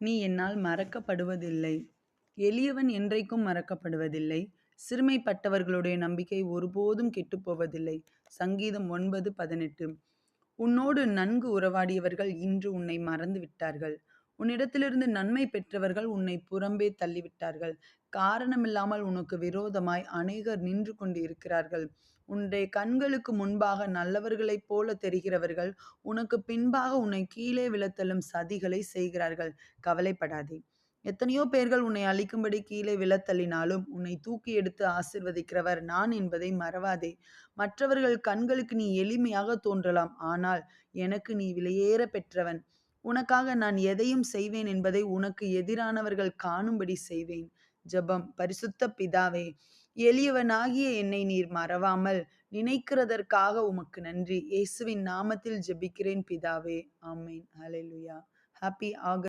நீ என்னால் மறக்கப்படுவதில்லை. எளியவன் என்றைக்கும் மறக்கப்படுவதில்லை. சிறுமைப்பட்டவர்களுடைய நம்பிக்கை ஒருபோதும் கெட்டுப்போவதில்லை. சங்கீதம் 9:18. உன்னோடு நன்கு உறவாடியவர்கள் இன்று உன்னை மறந்து விட்டார்கள். உன்னிடத்திலிருந்து நன்மை பெற்றவர்கள் உன்னை புறம்பே தள்ளிவிட்டார்கள். காரணமில்லாமல் உனக்கு விரோதமாய் அநேகர் நின்று கொண்டு இருக்கிறார்கள். உன்னுடைய கண்களுக்கு முன்பாக நல்லவர்களைப் போல தெரிகிறவர்கள் உனக்கு பின்பாக உன்னை கீழே விழத்தள்ளும் சதிகளை செய்கிறார்கள். கவலைப்படாதே. எத்தனையோ பேர்கள் உன்னை அழிக்கும்படி கீழே விழத்தள்ளினாலும் உன்னை தூக்கி எடுத்து ஆசீர்வதிக்கிறவர் நான் என்பதை மறவாதே. மற்றவர்கள் கண்களுக்கு நீ எளிமையாக தோன்றலாம், ஆனால் எனக்கு நீ விலையேற பெற்றவன். உனக்காக நான் எதையும் செய்வேன் என்பதை உனக்கு எதிரானவர்கள் காணும்படி செய்வேன். ஜெபம். பரிசுத்த பிதாவே, எளியவனாகிய என்னை நீர் மறவாமல் நினைக்கிறதற்காக உமக்கு நன்றி. இயேசுவின் நாமத்தில் ஜெபிக்கிறேன் பிதாவே. ஆமென். ஹல்லேலூயா. Happy August.